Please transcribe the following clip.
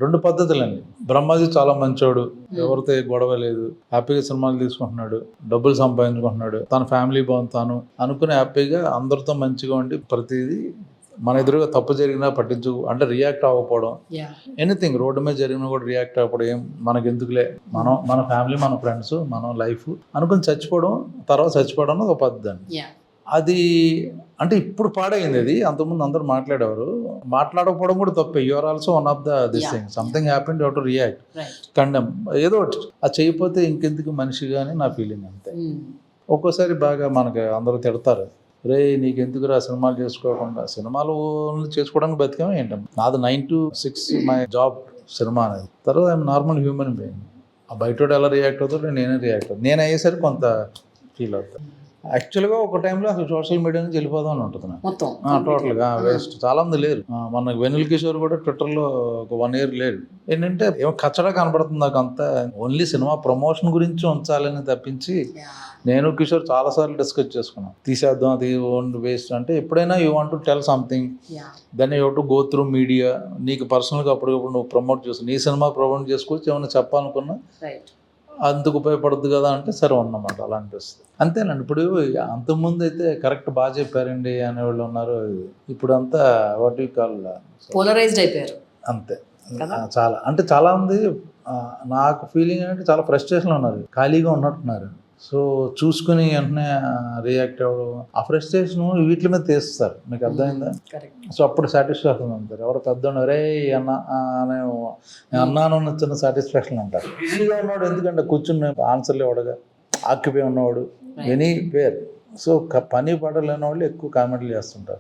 2 పద్ధతులండి. బ్రహ్మాజీ చాలా మంచోడు, ఎవరితో ఏ గొడవ లేదు, హ్యాపీగా సినిమాలు తీసుకుంటున్నాడు, డబ్బులు సంపాదించుకుంటున్నాడు, తన ఫ్యామిలీ బాగుంది, తాను అనుకుని హ్యాపీగా అందరితో మంచిగా ఉండి ప్రతిదీ మన ఎదురుగా తప్పు జరిగినా పట్టించు అంటే రియాక్ట్ అవ్వకపోవడం, ఎనీథింగ్ రోడ్డు మీద జరిగినా కూడా రియాక్ట్ అవ్వడం, ఏం మనకి ఎందుకులే, మన ఫ్యామిలీ, మన ఫ్రెండ్స్, మన లైఫ్ అనుకుని చచ్చిపోవడం, తర్వాత చచ్చిపోవడం అనేది ఒక పద్ధతి అండి. అది అంటే ఇప్పుడు పాడైంది అది. అంతకుముందు అందరూ మాట్లాడేవారు. మాట్లాడకపోవడం కూడా తప్పే. You are also one of this thing. Something happen you have to react, condemn, ఏదో ఒకటి. అది చేయకపోతే ఇంకెందుకు మనిషి కానీ నా ఫీలింగ్ అంతే. ఒక్కోసారి బాగా మనకి అందరూ తిడతారు, రే నీకెందుకురా సినిమాలు చేసుకోకుండా, సినిమాలు చేసుకోవడానికి బతికేమో ఏంటమ్మా. నాది 9 to 6 మై జాబ్ సినిమా అనేది. తర్వాత ఐఎమ్ నార్మల్ హ్యూమన్ బీయింగ్. ఆ బయటోడు ఎలా రియాక్ట్ అవుతాడో నేనే రియాక్ట్ అవుతాను. నేను అయ్యేసరికి కొంత ఫీల్ అవుతాను. యాక్చువల్గా ఒక టైంలో అసలు సోషల్ మీడియా నుంచి వెళ్ళిపోదాం అని ఉంటుంది నాకు టోటల్గా. వేస్ట్. చాలా మంది లేరు. మన వెనిల్ కిషోర్ కూడా ట్విట్టర్లో ఒక 1 year లేడు. ఏంటంటే ఏమో కచ్చడా కనబడుతుంది నాకు అంతా. ఓన్లీ సినిమా ప్రమోషన్ గురించి ఉంచాలని తప్పించి నేను కిషోర్ చాలాసార్లు డిస్కస్ చేసుకున్నాం, తీసేద్దాం అది ఓన్ వేస్ట్ అంటే. ఎప్పుడైనా you want to tell something, then you to go through media. నీకు పర్సనల్గా అప్పటికప్పుడు నువ్వు ప్రమోట్ చేసుకో, నీ సినిమా ప్రమోట్ చేసుకోవచ్చు, ఏమైనా చెప్పాలనుకున్నా అందుకు ఉపయోగపడుద్ది కదా అంటే సరే ఉన్నమాట, అలా అనిపిస్తుంది. అంతేనండి. ఇప్పుడు అంతకుముందు అయితే కరెక్ట్ బాగా చెప్పారండి అనేవాళ్ళు ఉన్నారు. ఇప్పుడు అంతా వాట్ యూ కాల్ పోలరైజ్డ్ అయిపోయారు అంతే. చాలా అంటే చాలా మంది నాకు ఫీలింగ్ అంటే చాలా ఫ్రస్ట్రేషన్లో ఉన్నారు, ఖాళీగా ఉన్నట్టున్నారు. సో చూసుకుని వెంటనే రియాక్ట్ అవ్వడం, ఆ ఫ్రస్ట్రేషన్ వీటి మీద తీస్తారు. మీకు అర్థమైందా? సో అప్పుడు సాటిస్ఫాక్షన్ అంటారు. ఎవరు పెద్ద రే అన్న నేను అన్నాను అన్న చిన్న సాటిస్ఫాక్షన్ అంటారు. బిజీగా ఉన్నవాడు ఎందుకంటే కూర్చుని ఆన్సర్లు ఇవ్వడగా, ఆక్యుపై ఉన్నవాడు, ఎనీ పేర్. సో పని పడలేని వాళ్ళు ఎక్కువ కామెంట్లు చేస్తుంటారు.